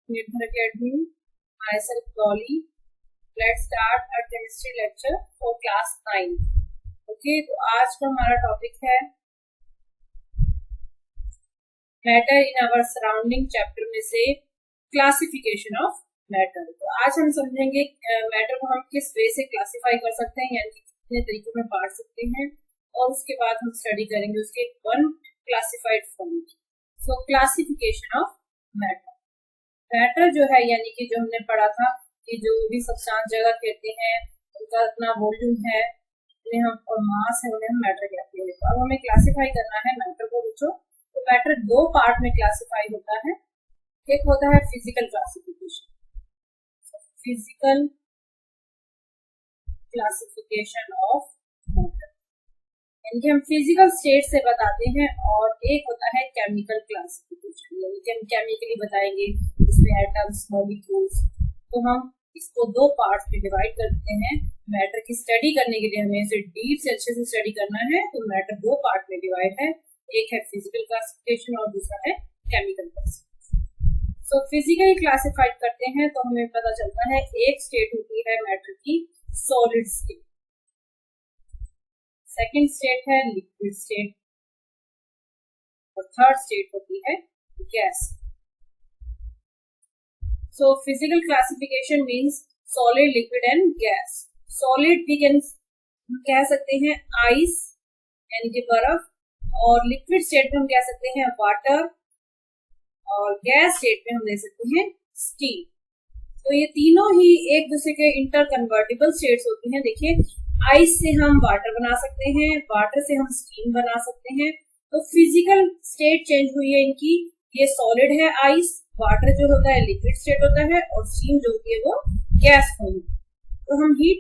Nirbhar Academy. Myself Dolly. Let's start our chemistry lecture for class 9. Okay, तो आज का हमारा टॉपिक है matter in our surrounding chapter में से क्लासिफिकेशन ऑफ मैटर। तो आज हम समझेंगे मैटर को हम किस वे से क्लासिफाई कर सकते हैं, यानी कि कितने तरीकों में बांट सकते हैं, और उसके बाद हम स्टडी करेंगे उसके one classified form. So classification of matter. Matter जो है यानी कि जो हमने पढ़ा था कि जो भी सब्सटेंस जगह कहते हैं उनका इतना वॉल्यूम है, उन्हें हम और मास है, उन्हें हम मैटर कहते हैं। तो अब हमें क्लासिफाई करना है मैटर को बच्चों। तो मैटर दो पार्ट में क्लासिफाई होता है। एक होता है physical classification, physical classification of matter, यानी कि हम फिजिकल स्टेट से बताते हैं, और एक होता है केमिकल क्लासिफिकेशन, यानी कि हम केमिकली बताएंगे इसमें एटम्स, मॉलिक्यूल्स। तो हम इसको दो पार्ट में डिवाइड करते हैं। मैटर की स्टडी करने के लिए हमें इसे डीप से अच्छे से स्टडी करना है, तो मैटर दो पार्ट में डिवाइड है, एक है फिजिकल क्लासिफिकेशन और दूसरा है केमिकल क्लासिफिकेशन। सो फिजिकली क्लासिफाइड करते हैं तो हमें पता चलता है एक स्टेट होती है मैटर की सॉलिड स्टेट, सेकेंड स्टेट है लिक्विड स्टेट, और थर्ड स्टेट होती है gas. So physical classification means solid, liquid and gas. Solid भी कह सकते हैं आइस यानी कि बर्फ, और लिक्विड स्टेट में हम कह सकते हैं वाटर, और गैस स्टेट में हम ले सकते हैं स्टीम। तो ये तीनों ही एक दूसरे के इंटर कन्वर्टिबल स्टेट्स होती हैं। देखिए, आइस से हम वाटर बना सकते हैं, वाटर से हम स्टीम बना सकते हैं। तो फिजिकल स्टेट चेंज हुई है इनकी। ये सॉलिड है आइस, वाटर जो होता है लिक्विड स्टेट होता है, और स्टीम जो होती है वो गैस फॉर्म। तो हम हीट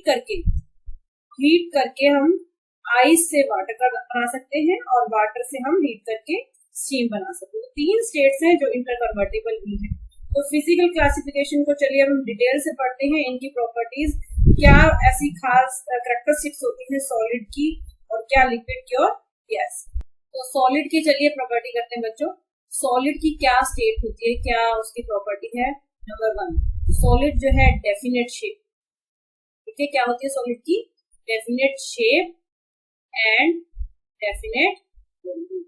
करके हम आइस से वाटर बना सकते हैं, और वाटर से हम हीट करके स्टीम बना सकते हैं। तीन स्टेट्स हैं जो इंटर कन्वर्टिबल भी हैं। तो फिजिकल क्लासिफिकेशन को चलिए हम डिटेल से पढ़ते हैं। इनकी प्रॉपर्टीज, क्या ऐसी खास कैरेक्टरिस्टिक्स होती है सॉलिड की, और क्या लिक्विड की और गैस। तो सॉलिड की चलिए प्रॉपर्टी करते हैं बच्चों। सॉलिड की क्या स्टेट होती है, क्या उसकी प्रॉपर्टी है। नंबर 1, सॉलिड जो है डेफिनेट शेप। ठीक है, क्या होती है सॉलिड की? Definite shape and definite volume.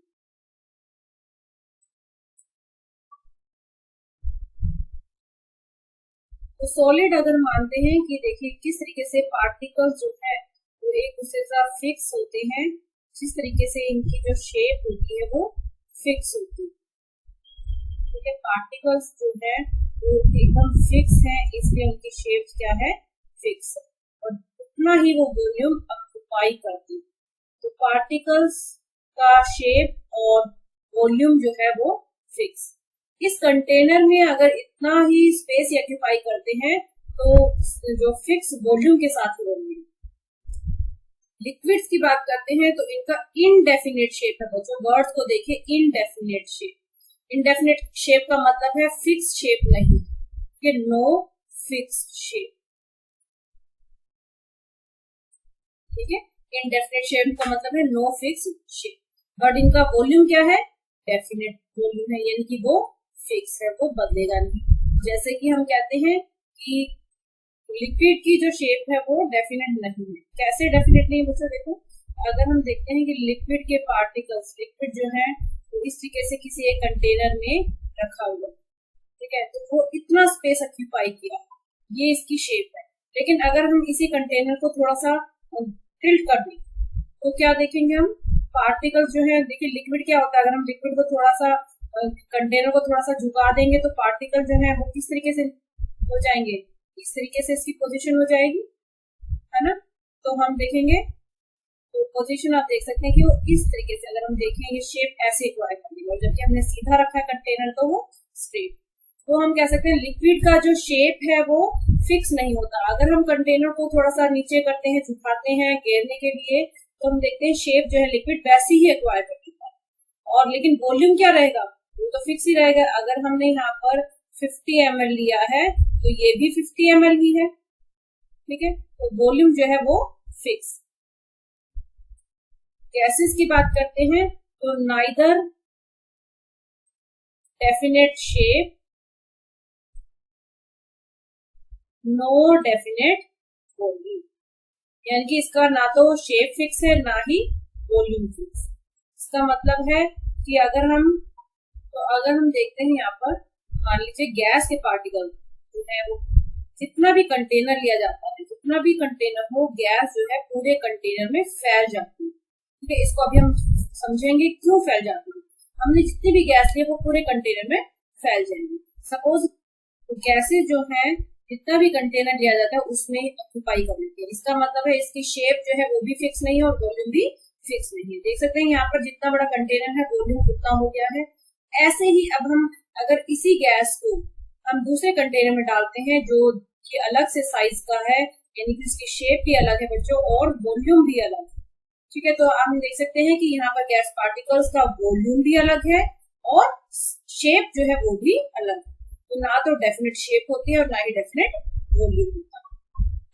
तो सॉलिड अगर मानते हैं कि देखिए किस तरीके से पार्टिकल्स जो है वो एक दूसरे से फिक्स होते हैं, जिस तरीके से इनकी जो शेप होती है वो फिक्स होती है। ठीक है, पार्टिकल्स जो है वो एकदम फिक्स है, इसलिए उनकी शेप क्या है? फिक्स है, और उतना ही वो वॉल्यूम ऑक्युपाई करती है। तो पार्टिकल्स का शेप और वॉल्यूम जो है वो फिक्स। इस कंटेनर में अगर इतना ही स्पेस ऑक्युपाई करते हैं तो जो फिक्स वॉल्यूम के साथ होंगे। लिक्विड्स की बात करते हैं तो इनका इनडेफिनेट शेप है बच्चों। वर्ड्स को देखिए, इनडेफिनेट शेप। इनडेफिनेट शेप का मतलब है फिक्स शेप नहीं, कि नो फिक्स शेप। ठीक है, इनडेफिनेट शेप का मतलब है नो फिक्स शेप। बट इनका वॉल्यूम क्या है? डेफिनेट वॉल्यूम है, यानी कि वो फिक्स है, वो बदलेगा नहीं। जैसे कि हम कहते हैं कि लिक्विड की जो शेप है वो डेफिनेट नहीं है। कैसे डेफिनेट नहीं बच्चों? देखो, अगर हम देखते हैं कि लिक्विड के पार्टिकल्स, लिक्विड जो है वो इस तरीके से किसी एक कंटेनर में रखा हुआ है, ठीक है, तो वो इतना स्पेस ऑक्यूपाई किया, ये इसकी शेप है। लेकिन अगर हम इसी कंटेनर को थोड़ा सा टिल्ट कर दें तो क्या देखेंगे हम? पार्टिकल्स जो है, देखिए लिक्विड क्या होता है, अगर हम लिक्विड को थोड़ा सा कंटेनर को थोड़ा सा झुका देंगे तो पार्टिकल जो है वो किस तरीके से हो जाएंगे? इस तरीके से इसकी पोजीशन हो जाएगी, है ना। तो हम देखेंगे तो पोजीशन आप देख सकते हैं कि वो इस तरीके से, अगर हम देखेंगे शेप ऐसे एक्वायर करेगी, और जबकि हमने सीधा रखा है कंटेनर तो वो स्ट्रेट। तो हम कह सकते हैं लिक्विड का जो शेप है वो फिक्स नहीं होता। अगर हम कंटेनर को थोड़ा सा नीचे करते हैं, झुकाते हैं घेरने के लिए, तो हम देखते हैं शेप जो है लिक्विड वैसी ही एक्वायर कर लेता है, और लेकिन वॉल्यूम क्या रहेगा? वो तो फिक्स ही रहेगा। अगर हमने यहाँ पर 50 ml लिया है तो ये भी 50 ml ही है। ठीक है, तो वॉल्यूम जो है वो फिक्स। गैसेस की बात करते हैं तो neither definite shape no definite volume, यानी कि इसका ना तो शेप फिक्स है ना ही वॉल्यूम फिक्स। इसका मतलब है कि अगर हम देखते हैं यहाँ पर, मान लीजिए गैस के पार्टिकल जो है वो जितना भी कंटेनर लिया जाता है, जितना भी कंटेनर हो, गैस जो है पूरे कंटेनर में फैल जाती है। ठीक है, इसको अभी हम समझेंगे क्यों फैल जाती है। हमने जितनी भी गैस ली वो पूरे कंटेनर में फैल जाएंगी। सपोज गैसेस जो है जितना भी कंटेनर लिया जाता है उसमें ऑक्यूपाई कर लेती है। इसका मतलब है इसकी शेप जो है वो भी फिक्स नहीं है और वॉल्यूम भी फिक्स नहीं है। देख सकते हैं यहाँ पर जितना बड़ा कंटेनर है वॉल्यूम उतना हो गया है। ऐसे ही अब हम अगर इसी गैस को हम दूसरे कंटेनर में डालते हैं जो कि अलग से साइज का है, यानी कि इसकी शेप भी अलग है बच्चों और वॉल्यूम भी अलग है। ठीक है, तो हम देख सकते हैं कि यहाँ पर गैस पार्टिकल्स का वॉल्यूम भी अलग है और शेप जो है वो भी अलग है। तो ना तो डेफिनेट शेप होती है और ना ही डेफिनेट वॉल्यूम होता है।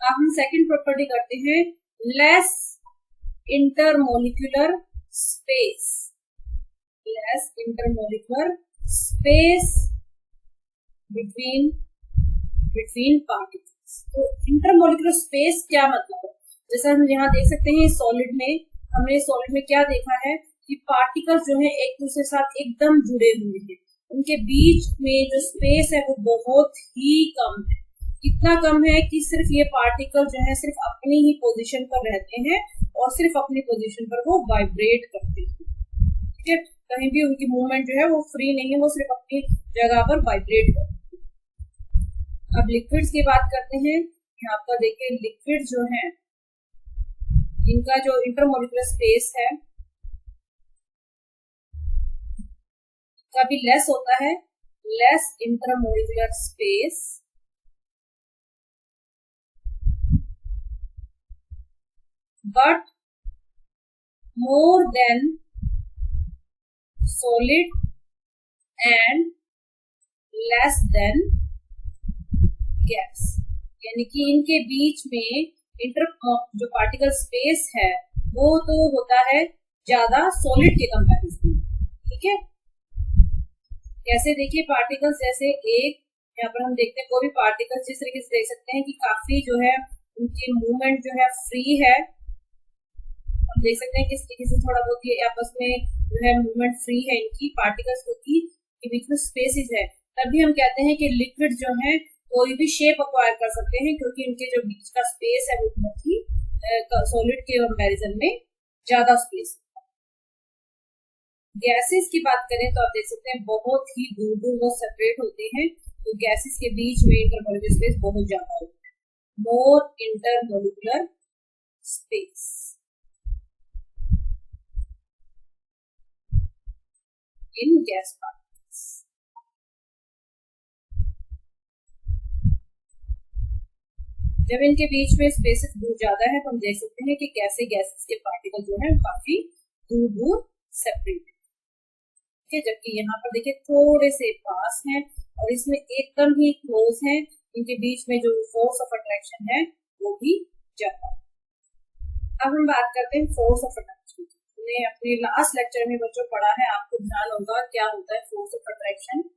अब हम सेकंड प्रॉपर्टी करते हैं, less intermolecular space. Less intermolecular space between particles. तो इंटरमोलिकुलर स्पेस क्या मतलब है? जैसा हम यहाँ देख सकते हैं सॉलिड में, हमने सॉलिड में क्या देखा है कि पार्टिकल्स जो है एक दूसरे के साथ एकदम जुड़े हुए हैं। उनके बीच में जो स्पेस है वो बहुत ही कम है। इतना कम है कि सिर्फ ये पार्टिकल जो है सिर्फ अपनी ही पोजीशन पर रहते हैं और सिर्फ अपनी पोजीशन पर वो वाइब्रेट करते हैं। ठीक है, कहीं भी उनकी मूवमेंट जो है वो फ्री नहीं है, वो सिर्फ अपनी जगह पर वाइब्रेट करते हैं। अब लिक्विड्स की बात करते हैं। यहाँ पर देखिए लिक्विड जो है इनका जो इंटरमोलिकुलर स्पेस है काफी लेस होता है। Less intermolecular space but more than solid and less than gas, यानी कि इनके बीच में जो पार्टिकल स्पेस है वो तो होता है ज्यादा सॉलिड के कंपैरिजन में। ठीक है, कैसे देखिए पार्टिकल्स, जैसे एक यहाँ पर हम देखते हैं कोई भी पार्टिकल्स जिस तरीके से देख सकते हैं कि काफी जो है उनकी मूवमेंट जो है फ्री है। हम देख सकते हैं किस तरीके से थोड़ा बहुत ये आपस में जो है मूवमेंट फ्री है इनकी पार्टिकल्स की बीच में स्पेसिस है। तभी हम कहते हैं कि लिक्विड जो है कोई भी शेप अक्वायर कर सकते हैं क्योंकि इनके जो बीच का स्पेस है वो बहुत ही सॉलिड के कंपैरिजन में ज्यादा स्पेस। गैसेस की बात करें तो आप देख सकते हैं बहुत ही दूर दूर वो सेपरेट होते हैं, तो गैसेस के बीच में इंटरमोलिकुलर स्पेस बहुत ज्यादा होता है। More intermolecular space in gas particles. जब इनके बीच में स्पेसेस दूर ज्यादा है तो हम देख सकते हैं कि कैसे गैसेस के पार्टिकल जो है काफी दूर दूर सेपरेट है। जबकि यहाँ पर देखिए थोड़े से पास हैं और इसमें एकदम ही क्लोज हैं। इनके बीच में जो फोर्स ऑफ अट्रैक्शन है वो भी ज्यादा है। अब हम बात करते हैं फोर्स ऑफ अट्रैक्शन। हमने अपने लास्ट लेक्चर में बच्चों पढ़ा है, आपको ध्यान होगा क्या होता है फोर्स ऑफ अट्रैक्शन।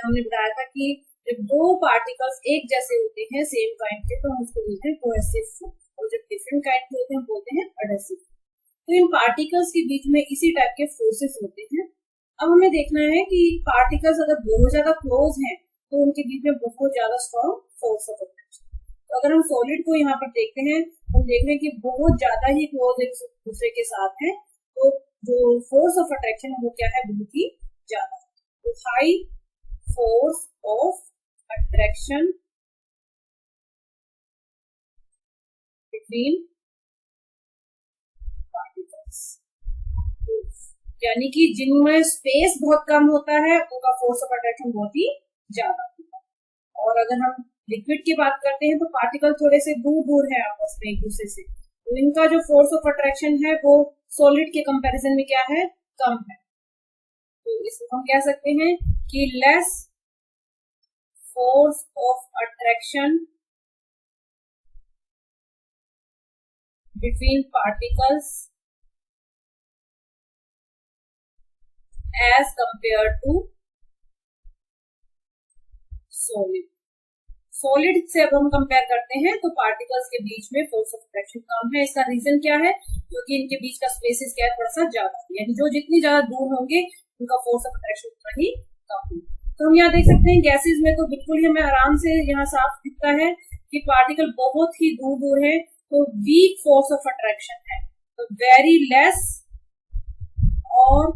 हमने बताया था कि जब दो पार्टिकल्स एक जैसे होते हैं सेम काइंड के तो हम उसको बोलते हैं कोहेसिव फोर्स, और जब डिफरेंट काइंड के होते हैं हम बोलते हैं एडहेसिव। तो इन पार्टिकल्स के बीच में इसी टाइप के फोर्सेस होते हैं। अब हमें देखना है कि पार्टिकल्स अगर बहुत ज्यादा क्लोज हैं तो उनके बीच में बहुत ज्यादा स्ट्रॉन्ग फोर्स ऑफ अट्रैक्शन। तो अगर हम सॉलिड को यहाँ पर देखते हैं हम देख रहे हैं कि बहुत ज्यादा ही क्लोज एक दूसरे के साथ है, तो जो फोर्स ऑफ अट्रैक्शन है वो क्या है, बहुत ही ज्यादा। तो high force of attraction between particles, यानी कि जिनमें स्पेस बहुत कम होता है उनका फोर्स ऑफ अट्रैक्शन बहुत ही ज्यादा होता है। और अगर हम लिक्विड की बात करते हैं तो पार्टिकल थोड़े से दूर दूर है आपस में एक दूसरे से, तो इनका जो फोर्स ऑफ अट्रैक्शन है वो सॉलिड के कंपैरिजन में क्या है, कम है। तो इसको हम कह सकते हैं कि less force of attraction between particles as compared to solid. Solid से अब हम कंपेयर करते हैं तो पार्टिकल्स के बीच में फोर्स ऑफ अट्रैक्शन कम है। इसका रीजन क्या है? क्योंकि इनके बीच का स्पेसिस क्या है, थोड़ा सा ज्यादा है, यानी जो जितनी ज्यादा दूर होंगे उनका फोर्स ऑफ अट्रैक्शन उतना ही कम होगा। तो हम यहाँ देख सकते हैं गैसेस में तो बिल्कुल ही हमें आराम से यहाँ साफ दिखता है कि पार्टिकल बहुत ही दूर दूर है, तो वीक फोर्स ऑफ अट्रैक्शन है, तो वेरी लेस और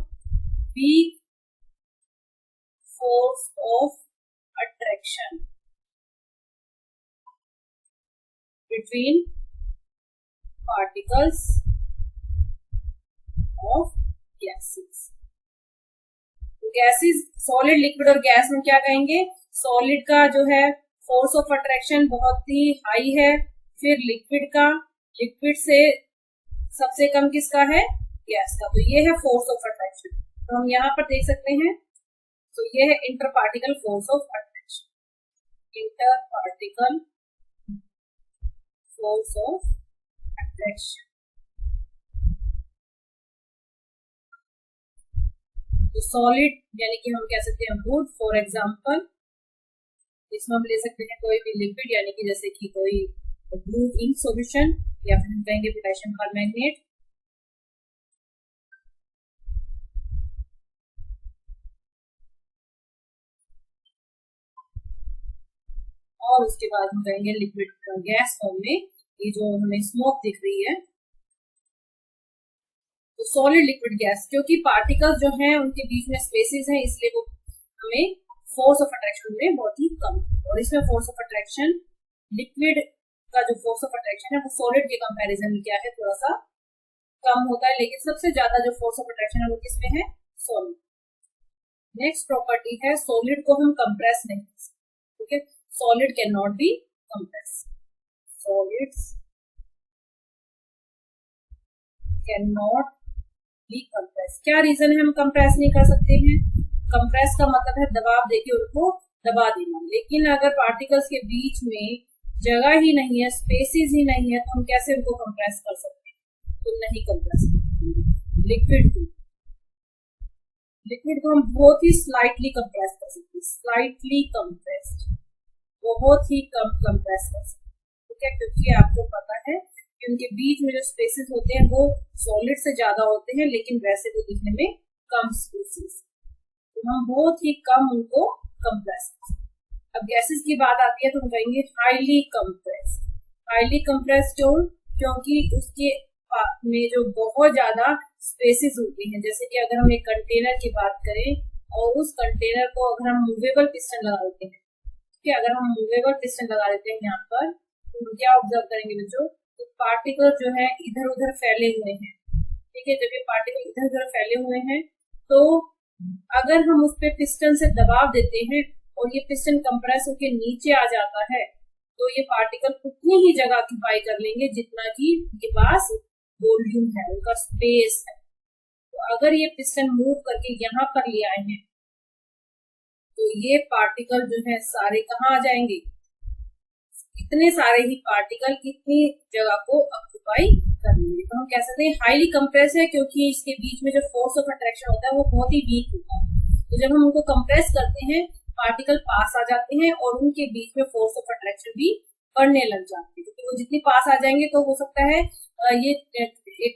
weak force of attraction between particles of gases। Gases, solid, liquid और गैस में क्या कहेंगे? सॉलिड का जो है फोर्स ऑफ अट्रैक्शन बहुत ही हाई है, फिर लिक्विड का, लिक्विड से सबसे कम किसका है? गैस का। तो ये है फोर्स ऑफ अट्रैक्शन। तो हम यहाँ पर देख सकते हैं, तो ये है inter particle force of attraction, inter particle force of attraction. तो सॉलिड यानी कि हम कह सकते हैं वुड, फॉर एग्जांपल इसमें हम ले सकते हैं कोई भी लिक्विड, यानी कि जैसे कि कोई ब्लू इंक सॉल्यूशन, या फिर हम कहेंगे पोटेशियम परमैंगनेट। और उसके बाद हम कहेंगे लिक्विड गैस फॉर्म में ये जो हमें स्मोक दिख रही है, तो सॉलिड, लिक्विड, गैस, क्योंकि पार्टिकल्स जो हैं उनके बीच में स्पेसेस हैं, इसलिए वो हमें फोर्स ऑफ अट्रैक्शन में बहुत ही कम, और इसमें फोर्स ऑफ अट्रैक्शन लिक्विड का जो फोर्स ऑफ अट्रैक्शन है वो सॉलिड के कंपैरिजन में क्या है, थोड़ा सा कम होता है, लेकिन सबसे ज्यादा जो फोर्स ऑफ अट्रैक्शन है वो किसमें है? सॉलिड। नेक्स्ट प्रॉपर्टी है, सॉलिड को हम कंप्रेस नहीं कर सकते, ठीक है, solid can not be compress, solids can not be compress. क्या रीजन है हम कंप्रेस नहीं कर सकते हैं? कंप्रेस का मतलब है दबाव देके उनको दबा देना, लेकिन अगर पार्टिकल्स के बीच में जगह ही नहीं है, स्पेसिस ही नहीं है, तो हम कैसे उनको कंप्रेस कर सकते हैं? तो नहीं कंप्रेस करते। लिक्विड को हम बहुत ही स्लाइटली कंप्रेस कर सकते हैं, स्लाइटली कंप्रेस्ड, बहुत ही कम कंप्रेस कर सकते हैं, ठीक है, क्योंकि आपको पता है कि उनके बीच में जो स्पेसेस होते हैं वो सॉलिड से ज्यादा होते हैं, लेकिन वैसे वो दिखने में कम स्पेसेस, तो हम बहुत ही कम उनको कंप्रेस कर सकते हैं। अब गैसेस की बात आती है तो हम कहेंगे हाईली कंप्रेस, हाईली कंप्रेस क्योंकि उसके में जो बहुत ज्यादा स्पेसेस होती हैं, जैसे कि अगर हम एक कंटेनर की बात करें और उस कंटेनर को अगर हम मूवेबल पिस्टन लगा देते हैं, ठीक है, अगर हम मूवेबल पिस्टन लगा देते हैं यहाँ पर, तो हम क्या ऑब्जर्व करेंगे बच्चों? तो पार्टिकल जो है इधर उधर फैले हुए हैं, ठीक है, जब ये पार्टिकल इधर उधर फैले हुए हैं तो अगर हम उस पे पिस्टन से दबाव देते हैं और ये पिस्टन कंप्रेस होकर नीचे आ जाता है, तो ये पार्टिकल उतनी ही जगह ऑक्यूपाई कर लेंगे जितना कि उनके पास वॉल्यूम है, उनका स्पेस है। तो अगर ये पिस्टन मूव करके यहाँ पर ले आए हैं तो ये पार्टिकल जो है सारे कहाँ आ जाएंगे? इतने सारे ही पार्टिकल कितनी जगह को ऑक्यूपाई कर लेंगे। तो हम कह सकते हैं हाईली कंप्रेस है, क्योंकि इसके बीच में जो फोर्स ऑफ अट्रैक्शन होता है वो बहुत ही वीक होता है। तो जब हम उनको कंप्रेस करते हैं पार्टिकल पास आ जाते हैं और उनके बीच में फोर्स ऑफ अट्रैक्शन भी बढ़ने लग जाती है, क्योंकि वो जितनी पास आ जाएंगे तो हो सकता है ये एक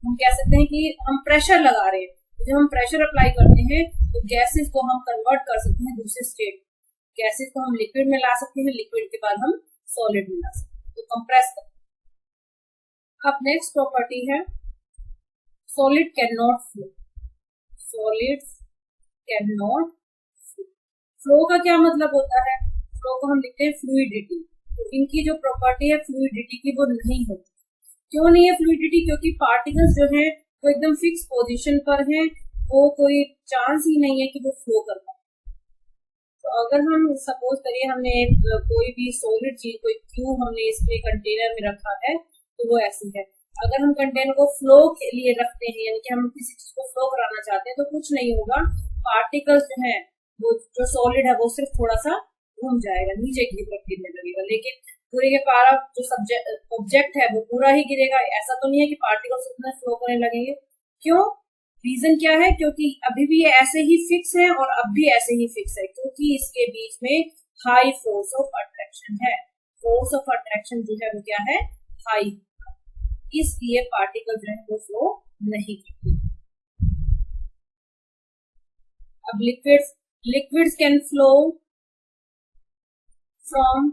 हम कह सकते हैं कि हम प्रेशर लगा रहे हैं, जब हम प्रेशर अप्लाई करते हैं तो गैसेस को हम कन्वर्ट कर सकते हैं दूसरे स्टेट, गैसेस को हम लिक्विड में ला सकते हैं, लिक्विड के बाद हम सॉलिड में ला सकते हैं, तो कंप्रेस करते हैं। अब नेक्स्ट प्रॉपर्टी है solid can not flow, solids can not flow. Flow का क्या मतलब होता है? फ्लो को हम लिखते हैं फ्लूइडिटी, तो इनकी जो प्रॉपर्टी है फ्लूइडिटी की वो नहीं होती। क्यों नहीं है फ्लूइडिटी? क्योंकि पार्टिकल्स जो है वो एकदम फिक्स पोजीशन पर हैं, वो कोई चांस ही नहीं है कि वो फ्लो कर पाए। तो अगर हम सपोज करिए हमने कोई भी सॉलिड चीज, कोई ट्यूब हमने इसके कंटेनर में रखा है, तो वो ऐसी है। अगर हम कंटेनर को फ्लो के लिए रखते हैं, यानी कि हम किसी चीज को फ्लो कराना चाहते हैं, तो कुछ नहीं होगा, पार्टिकल्स जो है वो जो सॉलिड है वो सिर्फ थोड़ा सा घूम जाएगा, नीचे की तरफ गिरने लगेगा, लेकिन पूरे के पारा जो ऑब्जेक्ट है वो पूरा ही गिरेगा। ऐसा तो नहीं है कि पार्टिकल्स उतना फ्लो करने लगेंगे। क्यों? रीजन क्या है? क्योंकि अभी भी ये ऐसे ही फिक्स है और अब भी ऐसे ही फिक्स है, क्योंकि इसके बीच में हाई फोर्स ऑफ अट्रैक्शन है, फोर्स ऑफ अट्रैक्शन जो है वो क्या है, हाई, इसलिए पार्टिकल जो है वो फ्लो नहीं करते। अब liquids can flow from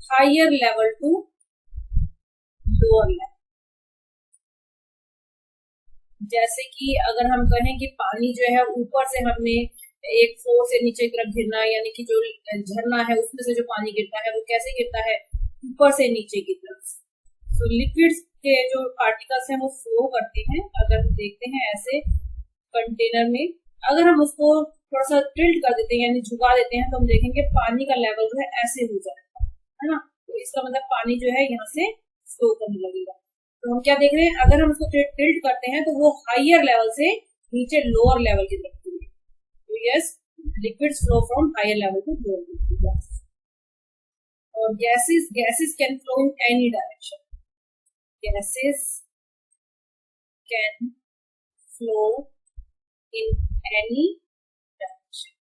higher level to lower level. जैसे कि अगर हम कहें कि पानी जो है ऊपर से हमने एक फ्लोर से नीचे की तरफ गिरना, यानी कि जो झरना है उसमें से जो पानी गिरता है वो कैसे गिरता है, ऊपर से नीचे की तरफ। तो लिक्विड्स के जो पार्टिकल्स हैं वो फ्लो करते हैं। अगर हम देखते हैं ऐसे कंटेनर में, अगर हम उसको थोड़ा सा टिल्ट कर देते हैं यानी झुका देते हैं तो हम देखेंगे पानी का लेवल जो है ऐसे हो जाएगा, है ना। तो इसका मतलब पानी जो है यहाँ से फ्लो करने लगेगा। तो हम क्या देख रहे हैं, अगर हम उसको टिल्ट करते हैं तो वो हायर लेवल से नीचे लोअर लेवल की तरफ होगी। तो yes, liquids flow from higher level to lower level. और gases can flow in any direction, gases can flow in any direction.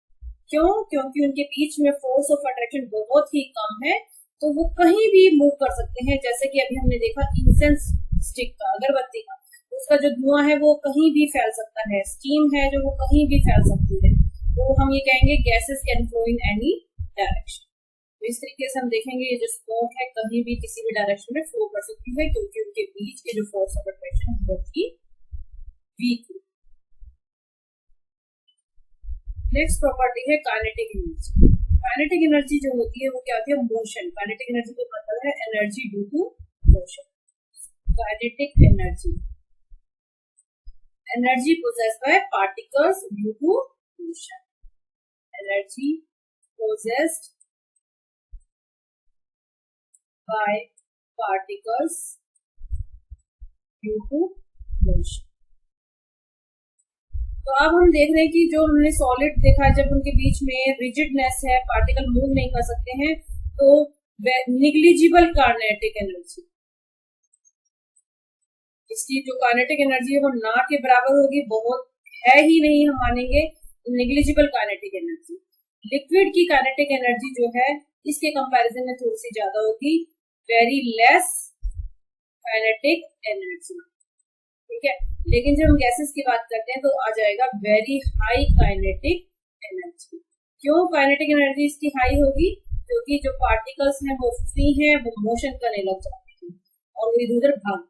क्यों? क्योंकि उनके बीच में फोर्स ऑफ अट्रैक्शन बहुत ही कम है, तो वो कहीं भी मूव कर सकते हैं। जैसे कि अभी हमने देखा इंसेंस स्टिक का, अगरबत्ती का, उसका जो धुआं है वो कहीं भी फैल सकता है, स्टीम है जो वो कहीं भी फैल सकती है। तो हम ये कहेंगे gases can flow in any direction. तो इस तरीके से हम देखेंगे ये जो स्मोक है कहीं भी किसी भी डायरेक्शन में फ्लो कर सकती है, क्योंकि उनके बीच के जो फोर्स ऑफ अट्रैक्शन बहुत ही वीक है। नेक्स्ट प्रॉपर्टी है काइनेटिक एनर्जी। काइनेटिक एनर्जी जो होती है वो क्या होती है, मोशन। काइनेटिक एनर्जी का मतलब है energy due to motion. Kinetic energy, energy possessed by particles due to motion. Energy possessed by particles due to motion. तो अब हम देख रहे हैं कि जो हमने सॉलिड देखा है, जब उनके बीच में रिजिडनेस है, पार्टिकल मूव नहीं कर सकते हैं, तो निग्लिजिबल काइनेटिक एनर्जी, इसकी जो काइनेटिक एनर्जी है वो ना के बराबर होगी, बहुत है ही नहीं हम मानेंगे, निग्लिजिबल काइनेटिक एनर्जी। लिक्विड की काइनेटिक एनर्जी जो है इसके कंपैरिजन में थोड़ी सी ज्यादा होगी, वेरी लेस काइनेटिक एनर्जी, ठीक है। लेकिन जब हम गैसेस की बात करते हैं तो आ जाएगा वेरी हाई काइनेटिक एनर्जी। क्यों काइनेटिक एनर्जी इसकी हाई होगी? क्योंकि जो पार्टिकल्स हैं वो फ्री हैं, वो मोशन करने लग जाते हैं और इधर उधर भाग।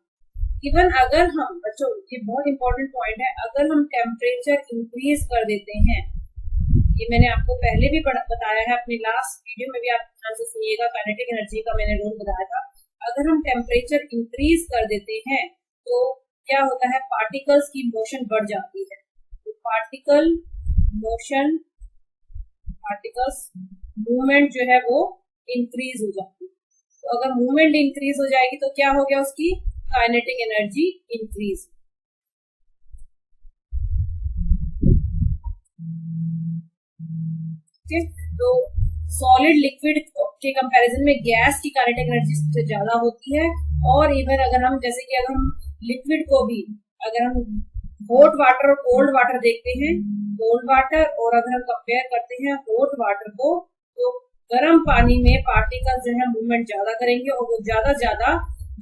इवन अगर हम, बच्चों ये बहुत इंपॉर्टेंट पॉइंट है, अगर हम टेम्परेचर इंक्रीज कर देते हैं, ये मैंने आपको पहले भी बताया है, अपनी लास्ट वीडियो में भी आप ध्यान से सुनिएगा, काइनेटिक एनर्जी का मैंने रूल बताया था। अगर हम टेम्परेचर इंक्रीज कर देते हैं तो क्या होता है, पार्टिकल्स की मोशन बढ़ जाती है। तो पार्टिकल मोशन, पार्टिकल्स मूवमेंट जो है वो इंक्रीज हो जाती है। तो अगर मूवमेंट इंक्रीज हो जाएगी तो क्या हो गया, उसकी काइनेटिक एनर्जी इंक्रीज। तो सॉलिड लिक्विड के कंपैरिजन में गैस की काइनेटिक एनर्जी सबसे ज्यादा होती है। और इवन अगर हम, जैसे कि अगर हम लिक्विड को भी, अगर हम हॉट वाटर और कोल्ड वाटर देखते हैं, कोल्ड वाटर और अगर हम कंपेयर करते हैं हॉट वाटर को, तो गर्म पानी में पार्टिकल जो है मूवमेंट ज्यादा करेंगे और वो ज्यादा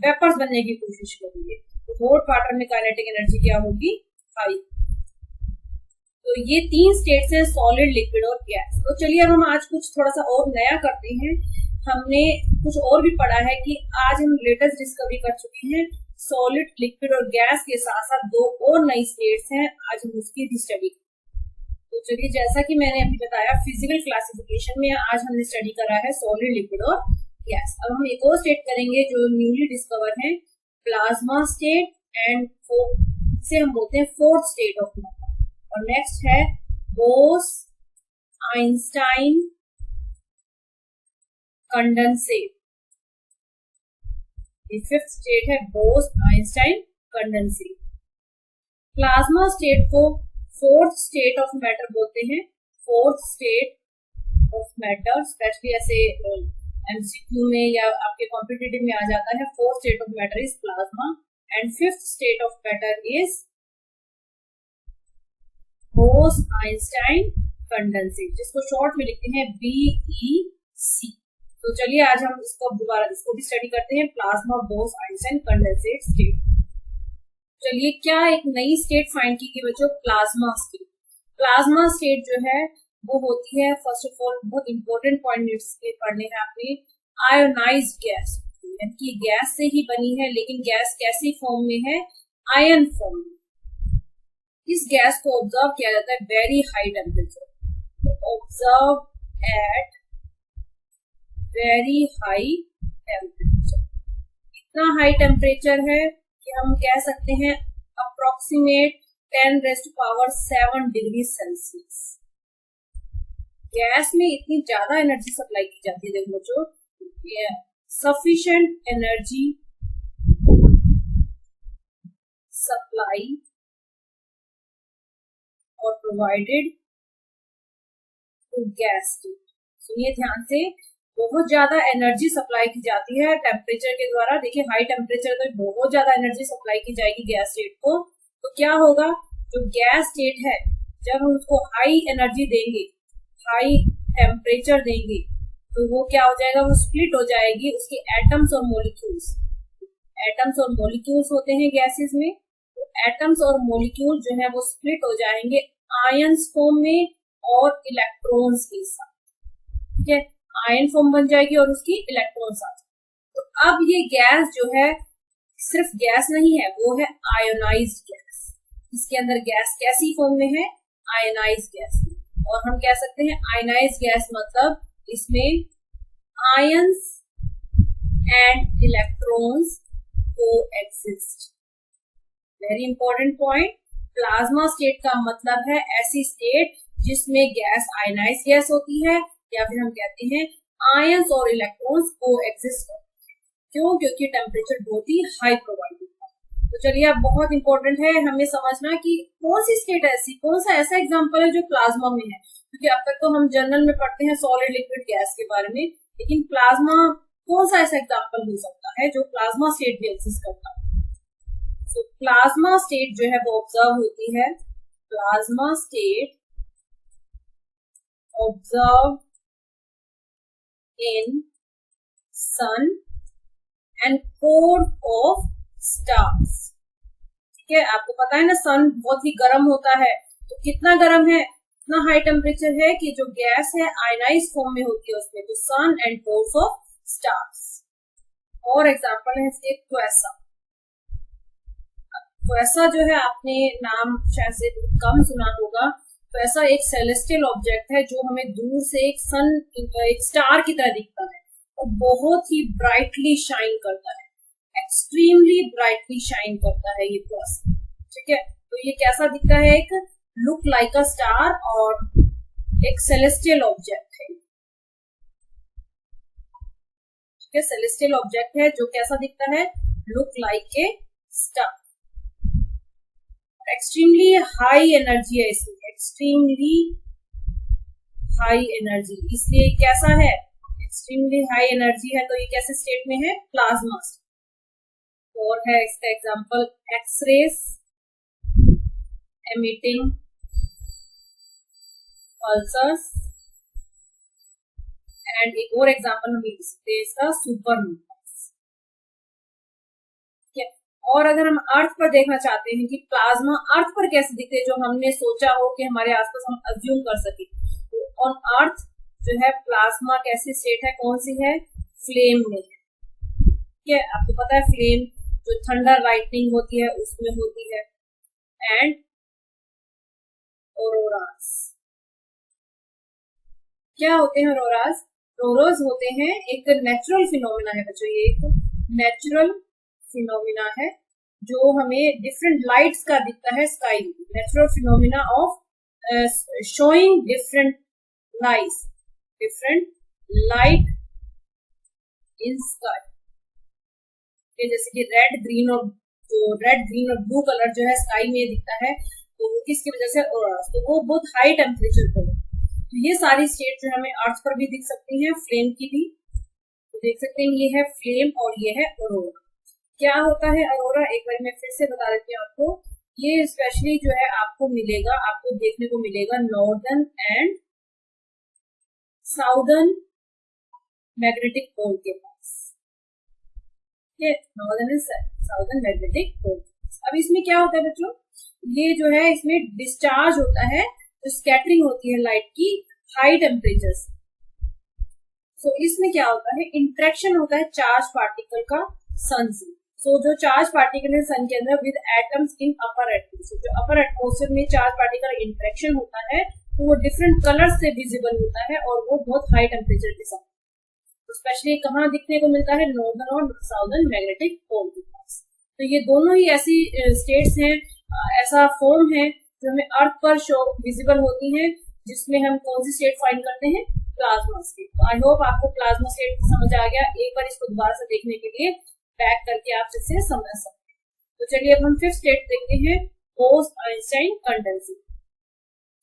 वेपर्स बनने की कोशिश करेंगे। तो हॉट वाटर में काइनेटिक एनर्जी क्या होगी, हाई। तो ये तीन स्टेट्स हैं, सॉलिड, लिक्विड और गैस। तो चलिए अब हम आज कुछ थोड़ा सा और नया करते हैं। हमने कुछ और भी पढ़ा है कि आज हम लेटेस्ट डिस्कवरी कर चुके हैं, सॉलिड, लिक्विड और गैस के साथ साथ दो और नई स्टेट्स हैं, आज हम उसकी भी स्टडी। तो चलिए, जैसा कि मैंने अभी बताया, फिजिकल क्लासिफिकेशन में आज हमने स्टडी करा है सॉलिड, लिक्विड और गैस। अब हम एक और स्टेट करेंगे जो न्यूली डिस्कवर है, प्लाज्मा स्टेट, एंड से हम बोलते हैं फोर्थ स्टेट ऑफ मैटर। और नेक्स्ट है Bose Einstein condensate. Fifth state है Bose Einstein condensate. Plasma state को फोर्थ स्टेट ऑफ मैटर बोलते हैं, fourth state of matter. Specially ऐसे एमसीक्यू में या आपके कॉम्पिटिटिव में आ जाता है, fourth state of matter is plasma and fifth state of matter is Bose Einstein condensate, जिसको शॉर्ट में लिखते हैं BEC। तो चलिए आज हम इसको भी स्टडी करते हैं, प्लाज्मा बोस-आइंस्टाइन कंडेंसेट स्टेट। चलिए, क्या एक नई स्टेट फाइंड की गई बच्चों, प्लाज्मा स्टेट। प्लाज्मा स्टेट जो है वो होती है, फर्स्ट ऑफ ऑल बहुत इंपॉर्टेंट पॉइंट इसके पढ़ने हैं आपने, आयोनाइज्ड गैस, यानी गैस से ही बनी है, लेकिन गैस कैसी फॉर्म में है, आयन फॉर्म में। इस गैस को ऑब्जर्व किया जाता है very high temperature, observe at very high temperature. इतना हाई टेम्परेचर है कि हम कह सकते हैं अप्रोक्सीमेट 10⁻⁷ डिग्री सेल्सियस। गैस में इतनी ज्यादा एनर्जी सप्लाई की जाती है, देखो बच्चों, सफिशिएंट एनर्जी सप्लाई और प्रोवाइडेड टू गैस। सुनिए ध्यान से, बहुत ज्यादा एनर्जी सप्लाई की जाती है टेम्परेचर के द्वारा। देखिए हाई टेम्परेचर तो बहुत ज्यादा एनर्जी सप्लाई की जाएगी गैस स्टेट को, तो क्या होगा, जो गैस स्टेट है जब हम उसको हाई एनर्जी देंगे, हाई टेम्परेचर देंगे, तो वो क्या हो जाएगा, वो स्प्लिट हो जाएगी, उसके एटम्स और मॉलिक्यूल्स, एटम्स और मॉलिक्यूल्स होते हैं गैसेस में, तो एटम्स और मॉलिक्यूल जो है वो स्प्लिट हो जाएंगे आयंस फॉर्म में और इलेक्ट्रॉन्स के साथ। ठीक है, आयन फॉर्म बन जाएगी और उसकी इलेक्ट्रॉन्स आ जाएंगे। तो अब ये गैस जो है सिर्फ गैस नहीं है, वो है आयोनाइज्ड गैस। इसके अंदर गैस कैसी फॉर्म में है, आयोनाइज्ड गैस। और हम कह सकते हैं आयोनाइज्ड गैस मतलब इसमें ions and electrons coexist. Very important point, plasma state का मतलब है ऐसी स्टेट जिसमें गैस आयोनाइज्ड गैस होती है, या फिर हम कहते हैं आयंस और इलेक्ट्रॉन्स कोएग्जिस्ट होते हैं। क्यों? क्योंकि टेम्परेचर बहुत ही हाई प्रोवाइड होता है। तो चलिए, अब बहुत इंपॉर्टेंट है हमें समझना कि कौन सी स्टेट ऐसी, कौन सा ऐसा एग्जांपल है जो प्लाज्मा में है, क्योंकि अब तक तो हम जनरल में पढ़ते हैं सॉलिड लिक्विड गैस के बारे में, लेकिन प्लाज्मा कौन सा ऐसा एग्जांपल हो सकता है जो प्लाज्मा स्टेट भी एग्जिस्ट करता है। तो प्लाज्मा स्टेट जो है वो ऑब्जर्व होती है, plasma state observe in sun and core of stars. ठीक है, आपको पता है ना, सन बहुत ही गर्म होता है, तो कितना गर्म है, इतना हाई टेम्परेचर है कि जो गैस है आयनाइज फॉर्म में होती है उसमें, तो सन एंड कोर्स ऑफ स्टार्स। और एग्जांपल है इसके क्वेसा। क्वेसा जो है आपने नाम शायद से कम सुना होगा। क्वेसा एक सेलेस्टियल ऑब्जेक्ट है जो हमें दूर से एक सन, एक स्टार की तरह दिखता है और बहुत ही ब्राइटली शाइन करता है, एक्सट्रीमली ब्राइटली शाइन करता है ये क्वेसा। ठीक है, तो ये कैसा दिखता है, एक लुक लाइक अ स्टार और एक सेलेस्टियल ऑब्जेक्ट है। ठीक है, सेलेस्टियल ऑब्जेक्ट है जो कैसा दिखता है, look like a star. Extremely high energy है इसमें, एक्सट्रीमली हाई एनर्जी, इसलिए कैसा है, एक्सट्रीमली हाई एनर्जी है, तो ये कैसे स्टेट में है, प्लाज्मा। और है इसका example x rays emitting pulsars, and एक और एग्जांपल हम लिख सकते हैं इसका सुपरनोवा। और अगर हम अर्थ पर देखना चाहते हैं कि प्लाज्मा अर्थ पर कैसे दिखते हैं, जो हमने सोचा हो कि हमारे आसपास हम अज्यूम कर सके, तो ऑन अर्थ जो है प्लाज्मा कैसी स्टेट है, कौन सी है, फ्लेम में है। ठीक है, आपको पता है फ्लेम जो थंडर लाइटनिंग होती है उसमें होती है, एंड ऑरोरास। क्या होते हैं ऑरोरास? ऑरोरास होते हैं एक नेचुरल फिनोमिना है बच्चों, ये एक नेचुरल फिनोमिना है जो हमें डिफरेंट लाइट्स का दिखता है स्काई में। Natural phenomena of showing different lights, different light in sky. जैसे कि रेड ग्रीन और ब्लू कलर जो है स्काई में दिखता है, तो वो किसकी वजह से, ऑरोरा। तो वो बहुत हाई टेम्परेचर पर। तो ये सारी स्टेट जो हमें अर्थ पर भी दिख सकती हैं, फ्लेम की भी। तो देख सकते हैं ये है फ्लेम और ये है ऑरोरा। क्या होता है ऑरोरा, एक बार मैं फिर से बता देती हूँ आपको। ये स्पेशली जो है आपको मिलेगा, आपको देखने को मिलेगा northern and southern magnetic pole के पास। Northern and southern magnetic pole. अब इसमें क्या होता है बच्चों, ये जो है इसमें डिस्चार्ज होता है, जो स्कैटरिंग होती है लाइट की हाई टेम्परेचर से। सो इसमें क्या होता है, इंटरेक्शन होता है चार्ज पार्टिकल का सन से। सो जो चार्ज पार्टिकल है सन के अंदर with atoms in upper atmosphere, जो अपर एटमोस्फेयर में चार्ज पार्टिकल इंटरेक्शन होता है तो वो डिफरेंट कलर से विजिबल होता है और वो बहुत हाई टेम्परेचर के साथ। स्पेशली कहाँ दिखने को मिलता है, नॉर्दर्न और साउदर्न मैग्नेटिक पोल के पास। तो ये दोनों ही ऐसी स्टेट्स हैं, ऐसा फॉर्म है जो हमें अर्थ पर शो विजिबल होती है, जिसमें हम कौन सी स्टेट फाइंड करते हैं, प्लाज्मा स्टेट। तो आई होप आपको प्लाज्मा स्टेट समझ आ गया। एक बार इसको दोबारा से देखने के लिए बैक करके आप इसे समझ सकते हैं। तो चलिए अब हम फिफ्थ स्टेट देखते हैं, बोस-आइंस्टाइन कंडेंसेट।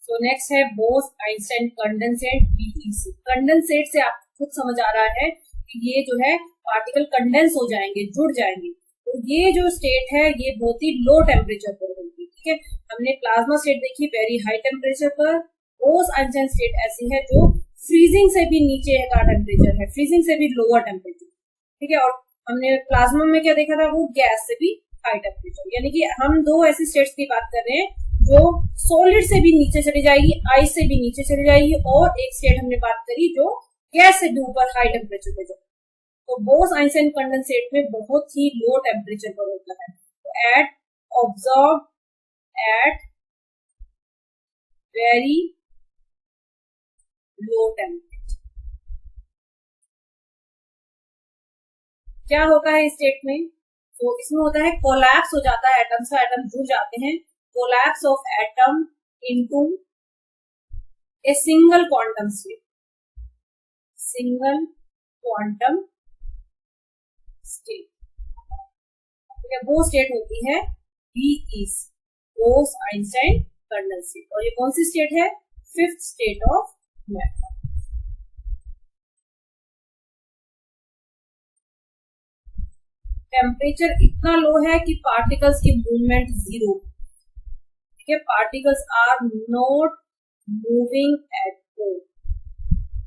सो नेक्स्ट है बोस-आइंस्टाइन कंडेंसेट, बीईसी। कंडेंसेट से आप खुद समझ आ रहा है कि ये जो है पार्टिकल कंडेंस हो जाएंगे, जुड़ जाएंगे। तो ये जो स्टेट है ये बहुत ही लो टेम्परेचर पर होगी। ठीक है, हमने प्लाज्मा स्टेट देखी वेरी हाई टेम्परेचर पर। बोस-आइंस्टाइन स्टेट ऐसी है जो फ्रीजिंग से भी नीचे का टेम्परेचर है, फ्रीजिंग से भी लोअर टेम्परेचर। ठीक है, और हमने प्लाज्मा में क्या देखा था, वो गैस से भी हाई टेम्परेचर। यानी कि हम दो ऐसी स्टेट्स की बात कर रहे हैं जो सॉलिड से भी नीचे चली जाएगी, आइस से भी नीचे चली जाएगी, और एक स्टेट हमने बात करी जो गैस से भी ऊपर हाई टेम्परेचर पे जाए। तो बोस-आइंस्टाइन कंडेंसेट में बहुत ही लो टेम्परेचर पर होता है। तो at observe at very low temperature क्या होता है इस स्टेट में, तो इसमें होता है कोलैप्स हो जाता है एटम्स का, एटम जुड़ जाते हैं। Collapse of atom into a single quantum state, single quantum state. वो स्टेट होती है बीईसी, बोस-आइंस्टाइन कंडेंसेट। और ये कौन सी स्टेट है, fifth state of matter. Temperature इतना लो है कि पार्टिकल्स की मूवमेंट जीरो। ठीक है, particles are not moving at all.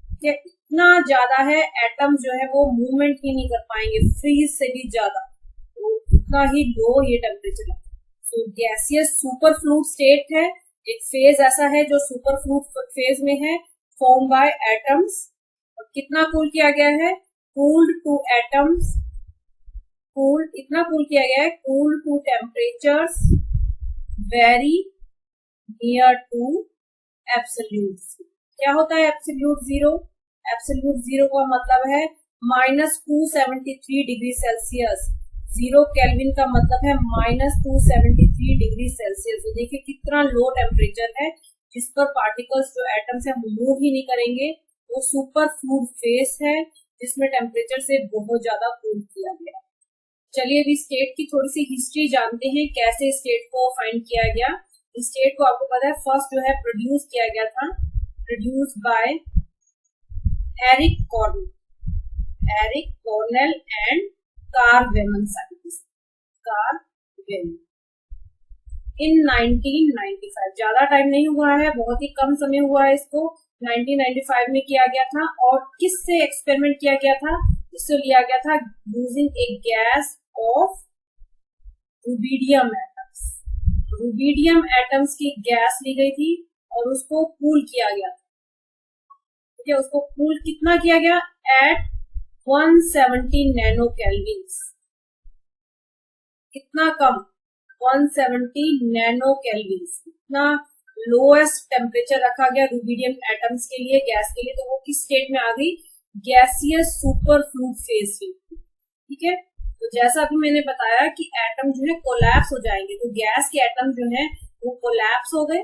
ठीक है, इतना ज्यादा है, एटम जो है वो मूवमेंट ही नहीं कर पाएंगे, फ्रीज से भी ज्यादा। तो इतना ही लो ये टेम्परेचर है। तो गैसियस सुपर फ्लूइड स्टेट है, एक फेज ऐसा है जो सुपर फ्लूइड फेज में है, फॉर्म बाय एटम्स। और कितना कूल किया गया है, कूल्ड टू एटम्स, कूल इतना कूल किया गया है, cool to temperatures very near to absolute. क्या होता है एब्सोल्यूट जीरो, एब्सोल्यूट जीरो का मतलब है -273 डिग्री सेल्सियस। 0 केल्विन का मतलब है -273 डिग्री सेल्सियस। तो देखिए कितना लो टेम्परेचर है जिस पर पार्टिकल्स जो एटम्स है मूव ही नहीं करेंगे। वो सुपर फ्लूइड फेस है जिसमें टेम्परेचर से बहुत ज्यादा कूल किया गया। चलिए अभी स्टेट की थोड़ी सी हिस्ट्री जानते हैं, कैसे स्टेट को फाइंड किया गया। इस स्टेट को आपको पता है फर्स्ट जो है प्रोड्यूस किया गया था, produce by Eric Cornell and Carl Wieman, scientist Carl Wieman, in 1995। ज्यादा टाइम नहीं हुआ है, बहुत ही कम समय हुआ है इसको। 1995 में किया गया था। और किससे एक्सपेरिमेंट किया गया था, इससे लिया गया था यूजिंग ए gas off rubidium atoms. Rubidium atoms की गैस ली गई थी और उसको कूल किया गया था। ठीक है, उसको कूल कितना किया गया, एट 170 नैनो केल्विन। कितना कम, 170 नैनो केल्विन। इतना लोएस्ट टेम्परेचर रखा गया रुबिडियम एटम्स के लिए, गैस के लिए। तो वो किस स्टेट में आ गई, गैसियस सुपर फ्लूइड फेज में। ठीक है, तो जैसा अभी मैंने बताया कि एटम जो है कोलैप्स हो जाएंगे, तो गैस के एटम जो है वो कोलैप्स हो गए।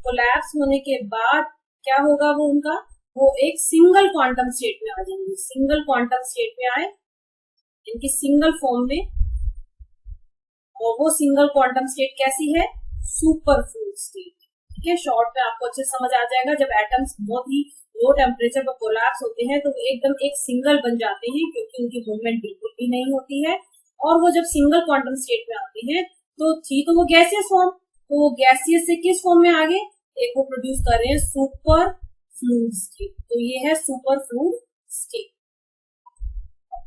कोलैप्स होने के बाद क्या होगा, वो उनका वो एक सिंगल क्वांटम स्टेट में आ जाएंगे। सिंगल क्वांटम स्टेट में आए, इनकी सिंगल फॉर्म में। और वो सिंगल क्वांटम स्टेट कैसी है, सुपर फ्लूइड स्टेट। ठीक है, शॉर्ट में आपको अच्छे समझ आ जाएगा। जब एटम्स बहुत ही लो टेम्परेचर पर कोलैप्स होते हैं तो वो एकदम एक सिंगल बन जाते हैं, क्योंकि उनकी मूवमेंट बिल्कुल भी नहीं होती है। और वो जब सिंगल क्वांटम स्टेट में आते हैं तो थी तो वो गैसियस फॉर्म, तो वो गैसियस से किस फॉर्म में आ गए, एक वो प्रोड्यूस कर रहे हैं सुपर फ्लूइड स्केप, तो ये है सुपर फ्लूइड स्केप।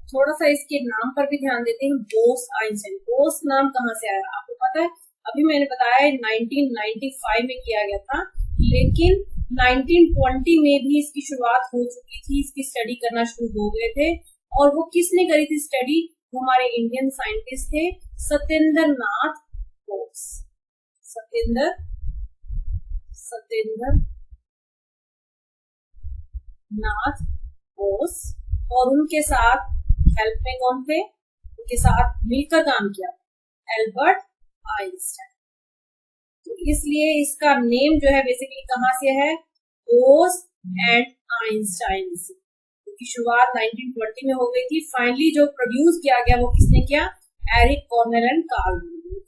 थोड़ा सा इसके नाम पर भी ध्यान देते हैं, बोस आइंस्टाइन। बोस नाम कहाँ से आया आपको पता है, अभी मैंने बताया 1995 में किया गया था, लेकिन 1920 में भी इसकी शुरुआत हो चुकी थी, इसकी स्टडी करना शुरू हो गए थे। और वो किसने करी थी स्टडी, वो हमारे इंडियन साइंटिस्ट थे सत्येंद्र नाथ बोस। सत्येंद्र नाथ बोस, और उनके साथ हेल्प में कौन थे, उनके साथ मिलकर काम किया एल्बर्ट आइंस्टाइन। तो इसलिए इसका नेम जो है बेसिकली कहाँ से है, बोस एंड आइंस्टाइन से, क्योंकि शुरुआत 1920 में हो गई थी। फाइनली जो प्रोड्यूस किया गया वो किसने किया, एरिक कॉर्नेल एंड कार्ल।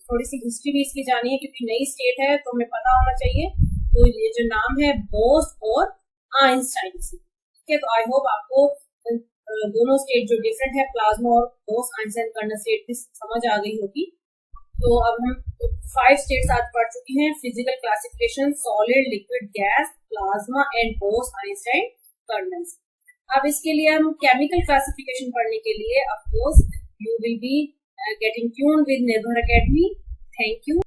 थोड़ी सी हिस्ट्री भी इसकी जानी है क्योंकि नई स्टेट है तो हमें पता होना चाहिए। तो ये जो नाम है बोस और आइंस्टाइन से, ठीक है। तो आई होप आपको दोनों स्टेट जो डिफरेंट है प्लाज्मा और बोस आइंस्टाइन कर्नल स्टेट की समझ आ गई होगी। तो अब हम 5 स्टेट्स आज पढ़ चुके हैं, physical classification, solid, liquid, gas, plasma and boss Einstein colonel's. अब इसके लिए हम केमिकल क्लासिफिकेशन पढ़ने के लिए of course you will be getting tuned with निर्भर एकेडमी। Thank you.